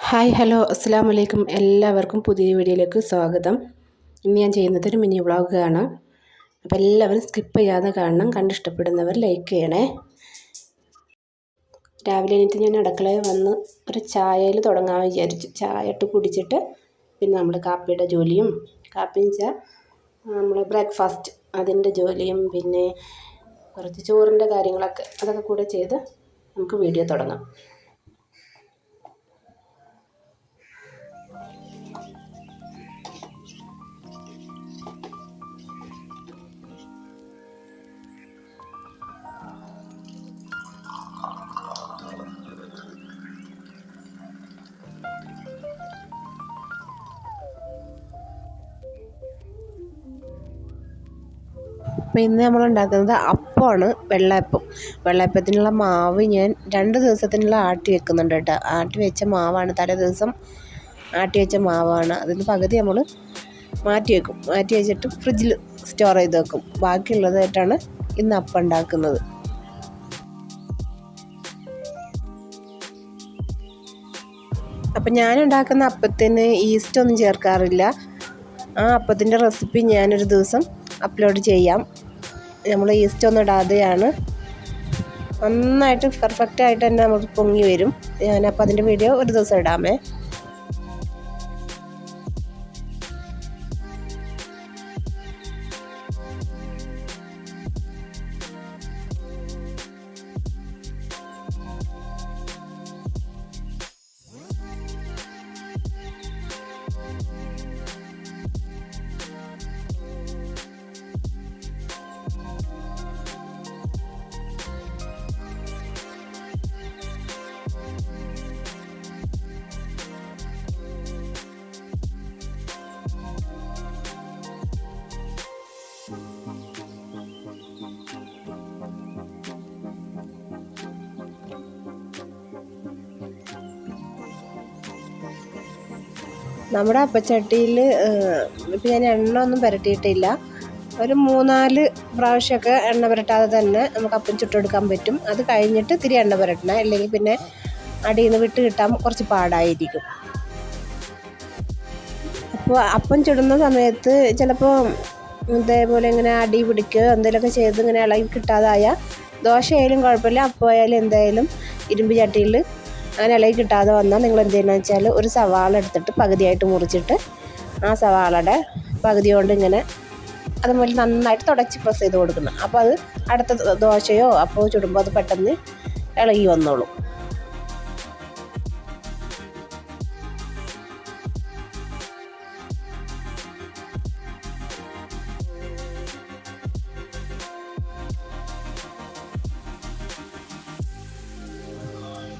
Hi hello അസ്സാം വലൈക്കും. എല്ലാവർക്കും പുതിയ വീഡിയോയിലേക്ക് സ്വാഗതം. ഇന്ന് ഞാൻ ചെയ്യുന്നത് ഒരു മിനി വ്ളോഗ് കാണാം. അപ്പോൾ എല്ലാവരും സ്കിപ്പ് ചെയ്യാതെ കാണണം. കണ്ടിഷ്ടപ്പെടുന്നവർ ലൈക്ക് ചെയ്യണേ. രാവിലെ എണീറ്റ് ഞാൻ അടുക്കളയിൽ വന്ന് ഒരു ചായയിൽ തുടങ്ങാമെന്ന് വിചാരിച്ചു. ചായ ഇട്ട് കുടിച്ചിട്ട് പിന്നെ നമ്മൾ കാപ്പിയുടെ ജോലിയും, കാപ്പിന്ന് വെച്ചാൽ നമ്മൾ ബ്രേക്ക്ഫാസ്റ്റ് അതിൻ്റെ ജോലിയും പിന്നെ കുറച്ച് ചോറിൻ്റെ കാര്യങ്ങളൊക്കെ അതൊക്കെ കൂടെ ചെയ്ത് നമുക്ക് വീഡിയോ തുടങ്ങാം. അപ്പോൾ ഇന്ന് നമ്മൾ ഉണ്ടാക്കുന്നത് അപ്പമാണ്, വെള്ളയപ്പത്തിനുള്ള മാവ് ഞാൻ 2 ദിവസത്തിനുള്ള ആട്ടി വെക്കുന്നുണ്ട് കേട്ടോ. ആട്ടി വെച്ച മാവാണ്, തലേ ദിവസം ആട്ടി വെച്ച മാവാണ്. അതിന് പകുതി നമ്മൾ മാറ്റി വെക്കും. മാറ്റി വെച്ചിട്ട് ഫ്രിഡ്ജിൽ സ്റ്റോർ ചെയ്ത് വെക്കും. ബാക്കിയുള്ളതായിട്ടാണ് ഇന്ന് അപ്പം ഉണ്ടാക്കുന്നത്. അപ്പം ഞാനുണ്ടാക്കുന്ന അപ്പത്തിന് ഈസ്റ്റ് ഒന്നും ചേർക്കാറില്ല. ആ അപ്പത്തിൻ്റെ റെസിപ്പി ഞാനൊരു ദിവസം അപ്ലോഡ് ചെയ്യാം. നമ്മൾ ഈസ്റ്റ് ഒന്നും ഇടാതെയാണ്, നന്നായിട്ട് പെർഫെക്റ്റായിട്ട് തന്നെ നമുക്ക് പൊങ്ങി വരും. ഞാനപ്പോൾ അതിൻ്റെ വീഡിയോ ഒരു ദിവസം ഇടാമേ. നമ്മുടെ അപ്പച്ചട്ടിയിൽ ഇപ്പം ഞാൻ എണ്ണ ഒന്നും പുരട്ടിയിട്ടില്ല. ഒരു 3-4 പ്രാവശ്യമൊക്കെ എണ്ണ പുരട്ടാതെ തന്നെ നമുക്ക് അപ്പം ചുട്ടെടുക്കാൻ പറ്റും. അത് കഴിഞ്ഞിട്ട് ഇത്തിരി എണ്ണ പുരട്ടണം, അല്ലെങ്കിൽ പിന്നെ അടിയിൽ നിന്ന് വിട്ട് കിട്ടാൻ കുറച്ച് പാടായിരിക്കും. അപ്പോൾ അപ്പം ചുടുന്ന സമയത്ത് ചിലപ്പോൾ ഇതേപോലെ ഇങ്ങനെ അടി പിടിക്കുകയോ എന്തെങ്കിലുമൊക്കെ ചെയ്ത് ഇങ്ങനെ ഇളകി കിട്ടാതായാൽ, ദോശയായാലും കുഴപ്പമില്ല, അപ്പമായാലും എന്തായാലും ഇരുമ്പ് ചട്ടിയിൽ അങ്ങനെ ഇളകി കിട്ടാതെ വന്നാൽ നിങ്ങൾ എന്ത് ചെയ്യുന്നത് വെച്ചാൽ ഒരു സവാള എടുത്തിട്ട് പകുതിയായിട്ട് മുറിച്ചിട്ട് ആ സവാളയുടെ പകുതി കൊണ്ട് ഇങ്ങനെ അതുപോലെ നന്നായിട്ട് തുടച്ച് പ്രസ് ചെയ്ത് കൊടുക്കണം. അപ്പോൾ അത് അടുത്ത ദോശയോ അപ്പമോ ചുടുമ്പോൾ അത് പെട്ടെന്ന് ഇളകി വന്നോളും.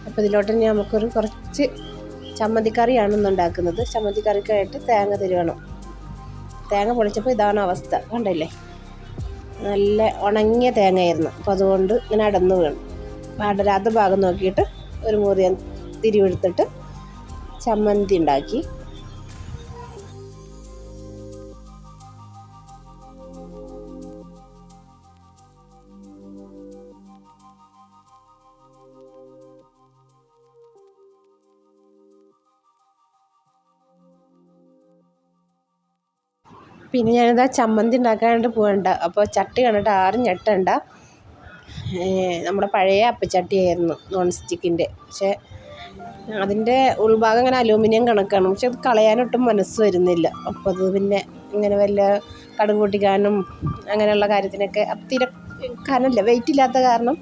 അപ്പോൾ ഇതിലോട്ട് നമുക്കൊരു കുറച്ച് ചമ്മന്തിക്കറിയാണ് ഇന്ന് ഉണ്ടാക്കുന്നത്. ചമ്മന്തിക്കറിക്കായിട്ട് തേങ്ങ തിരുവണം. തേങ്ങ പൊളിച്ചപ്പോൾ ഇതാണ് അവസ്ഥ, കണ്ടില്ലേ? നല്ല ഉണങ്ങിയ തേങ്ങയായിരുന്നു. അപ്പോൾ അതുകൊണ്ട് ഇങ്ങനെ അടന്ന് വീണു. അടരാത്ത ഭാഗം നോക്കിയിട്ട് ഒരു മുറി തിരിവെടുത്തിട്ട് ചമ്മന്തി ഉണ്ടാക്കി. പിന്നെ ഞാനിതാ ചമ്മന്തി ഉണ്ടാക്കാനായിട്ട് പോകണ്ട. അപ്പോൾ ചട്ടി കണ്ടിട്ട് ആരും ഞെട്ടണ്ട. നമ്മുടെ പഴയ അപ്പച്ചട്ടിയായിരുന്നു, നോൺ സ്റ്റിക്കിൻ്റെ. പക്ഷേ അതിൻ്റെ ഉൾഭാഗം ഇങ്ങനെ അലൂമിനിയം കണക്കാണ്. പക്ഷെ അത് കളയാനൊട്ടും മനസ്സ് വരുന്നില്ല. അപ്പോൾ അത് പിന്നെ ഇങ്ങനെ വല്ല കടുക് പൊട്ടിക്കാനും അങ്ങനെയുള്ള കാര്യത്തിനൊക്കെ തീരെ കനമില്ല, വെയിറ്റ് ഇല്ലാത്ത കാരണം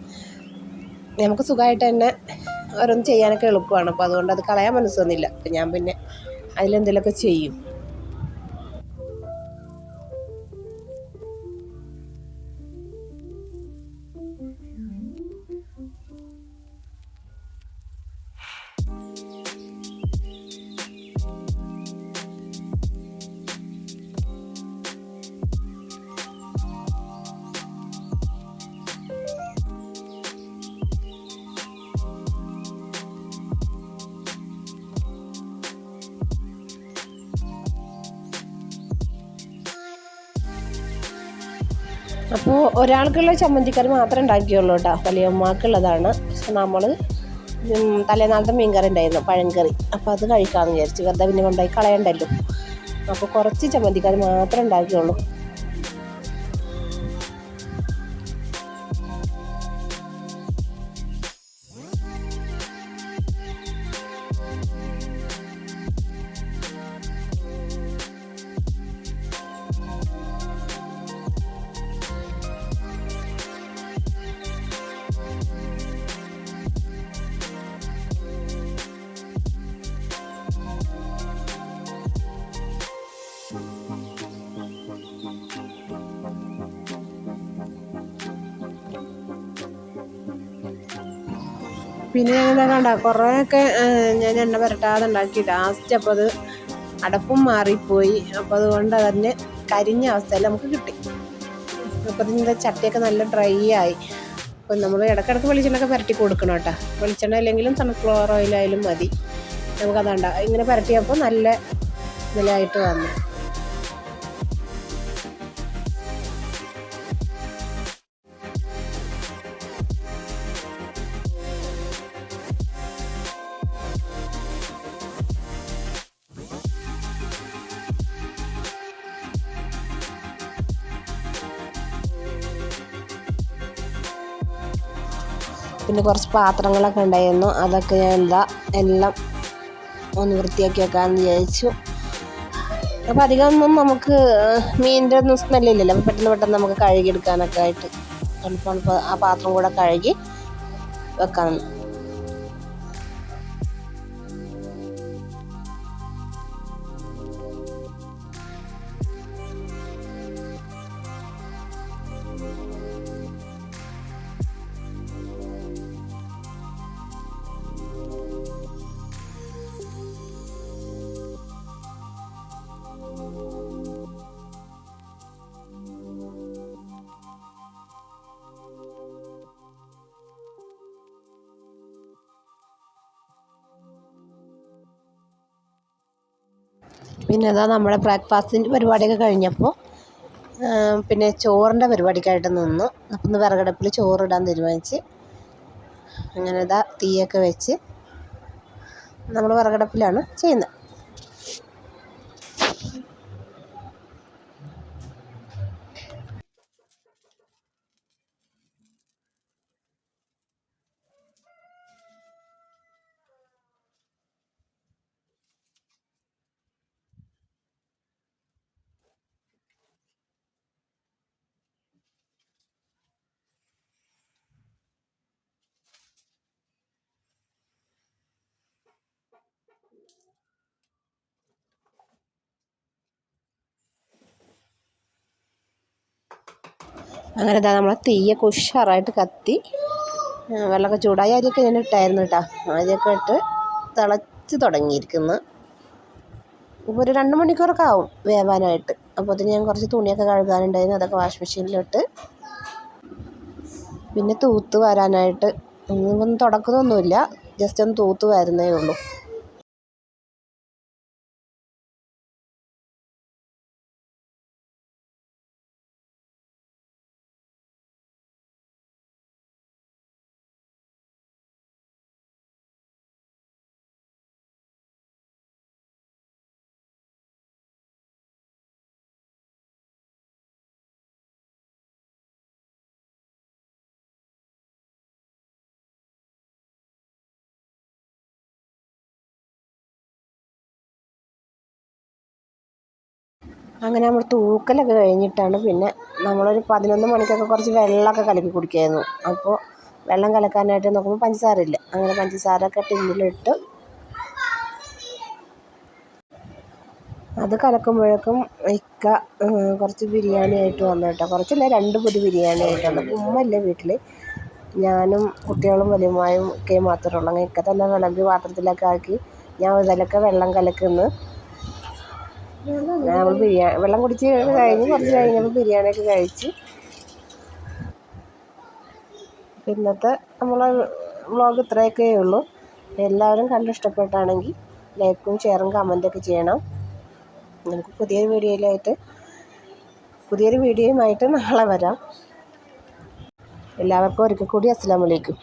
നമുക്ക് സുഖമായിട്ട് തന്നെ ഓരോന്ന് ചെയ്യാനൊക്കെ എളുപ്പമാണ്. അപ്പോൾ അതുകൊണ്ട് അത് കളയാൻ മനസ്സ് വന്നില്ല. അപ്പം ഞാൻ പിന്നെ അതിലെന്തെങ്കിലുമൊക്കെ ചെയ്യും. അപ്പോൾ ഒരാൾക്കുള്ള ചമ്മന്തിക്കറി മാത്രമേ ഉണ്ടാക്കിയുള്ളൂ കേട്ടോ, വലിയമ്മക്കുള്ളതാണ്. പക്ഷെ നമ്മൾ തലേനാളത്തെ മീൻകറി ഉണ്ടായിരുന്നു, പഴങ്കറി. അപ്പോൾ അത് കഴിക്കാമെന്ന് വിചാരിച്ചു, വെറുതെ പിന്നെ കൊണ്ടുപോയി കളയണ്ടല്ലോ. അപ്പോൾ കുറച്ച് ചമ്മന്തിക്കറി മാത്രമേ ഉണ്ടാക്കിയുള്ളൂ. പിന്നെ ഞാനെന്താ കണ്ട കുറേയൊക്കെ ഞാൻ എണ്ണ പുരട്ടാതെ ഉണ്ടാക്കി. ലാസ്റ്റ് അപ്പോൾ അത് അടപ്പും മാറിപ്പോയി. അപ്പോൾ അതുകൊണ്ട് തന്നെ കരിഞ്ഞ അവസ്ഥയിൽ നമുക്ക് കിട്ടി. അപ്പോൾ ഇതിൻ്റെ ചട്ടിയൊക്കെ നല്ല ഡ്രൈ ആയി. അപ്പോൾ നമ്മൾ ഇടയ്ക്കിടയ്ക്ക് വെളിച്ചെണ്ണയൊക്കെ പുരട്ടി കൊടുക്കണം കേട്ടോ. വെളിച്ചെണ്ണ അല്ലെങ്കിലും സൺഫ്ലവർ ഓയിലായാലും മതി. നമുക്കതുണ്ട ഇങ്ങനെ പുരട്ടിയപ്പോൾ നല്ല ഇതിലായിട്ട് വന്നു. പിന്നെ കുറച്ച് പാത്രങ്ങളൊക്കെ ഉണ്ടായിരുന്നു, അതൊക്കെ ഞാൻ എല്ലാം ഒന്ന് വൃത്തിയാക്കി വെക്കാമെന്ന് വിചാരിച്ചു. അപ്പോൾ അധികമൊന്നും നമുക്ക് മീനിൻ്റെ ഒന്നും സ്മെല്ലില്ലല്ലോ. അപ്പോൾ പെട്ടെന്ന് നമുക്ക് കഴുകിയെടുക്കാനൊക്കെ ആയിട്ട് എളുപ്പമാണ്. ആ പാത്രം കൂടെ കഴുകി വെക്കാം. പിന്നെ അതാ നമ്മുടെ ബ്രേക്ക്ഫാസ്റ്റിൻ്റെ പരിപാടിയൊക്കെ കഴിഞ്ഞപ്പോൾ പിന്നെ ചോറിൻ്റെ പരിപാടിക്കായിട്ട് നിന്നു. അപ്പം ഇന്ന് വിറകടുപ്പിൽ ചോറിടാൻ തീരുമാനിച്ച് അങ്ങനെ ഇതാ തീയൊക്കെ വെച്ച് നമ്മൾ വിറകടുപ്പിലാണ് ചെയ്യുന്നത്. അങ്ങനെ ഇതാ നമ്മളെ തീയൊക്കെ ഉഷാറായിട്ട് കത്തി. വെള്ളമൊക്കെ ചൂടായി. അരിയൊക്കെ ഞാൻ ഇട്ടായിരുന്നു കേട്ടോ. അരിയൊക്കെ ഇട്ട് തിളച്ച് തുടങ്ങിയിരിക്കുന്നു. ഇപ്പോൾ ഒരു 2 മണിക്കൂറൊക്കെ ആവും വേവാനായിട്ട്. അപ്പോൾ അതിന് ഞാൻ കുറച്ച് തുണിയൊക്കെ കഴുകാനുണ്ടായിരുന്നു, അതൊക്കെ വാഷ് മെഷീനിലിട്ട്. പിന്നെ തൂത്ത് വരാനായിട്ട് ഒന്നും തുടക്കുന്നൊന്നുമില്ല, ജസ്റ്റ് ഒന്ന് തൂത്ത് വരുന്നേ ഉള്ളൂ. അങ്ങനെ നമ്മൾ തൂക്കലൊക്കെ കഴിഞ്ഞിട്ടാണ് പിന്നെ നമ്മളൊരു 11 മണിക്കൊക്കെ കുറച്ച് വെള്ളമൊക്കെ കലക്കി കുടിക്കായിരുന്നു. അപ്പോൾ വെള്ളം കലക്കാനായിട്ട് നോക്കുമ്പോൾ പഞ്ചസാര ഇല്ല. അങ്ങനെ പഞ്ചസാരയൊക്കെ ടിന്നിലിട്ട് അത് കലക്കുമ്പോഴേക്കും ഇക്ക കുറച്ച് ബിരിയാണി ആയിട്ട് വന്നു കേട്ടോ. കുറച്ചല്ല, 2 പൊതി ബിരിയാണി ആയിട്ടാണ്. ഉമ്മയില്ല വീട്ടിൽ, ഞാനും കുട്ടികളും വലിയമ്മയും ഒക്കെ മാത്രമേ ഉള്ളൂ. അങ്ങനെ ഇക്ക തന്നെ വിളമ്പി പാത്രത്തിലൊക്കെ ആക്കി ഞാൻ ഇതിലൊക്കെ വെള്ളം കലക്കുന്നു. നമ്മൾ വെള്ളം കുടിച്ച് കഴിഞ്ഞ് കുറച്ച് കഴിഞ്ഞപ്പോൾ ബിരിയാണിയൊക്കെ കഴിച്ച്. ഇന്നത്തെ നമ്മളെ വ്ളോഗ് ഇത്രയൊക്കെ ഉള്ളൂ. എല്ലാവരും കണ്ട് ഇഷ്ടപ്പെട്ടാണെങ്കിൽ ലൈക്കും ഷെയറും കമൻറ്റൊക്കെ ചെയ്യണം. നമുക്ക് പുതിയൊരു വീഡിയോയുമായിട്ട് നാളെ വരാം. എല്ലാവർക്കും ഒരിക്കൽ കൂടി അസ്സലാമു അലൈക്കും.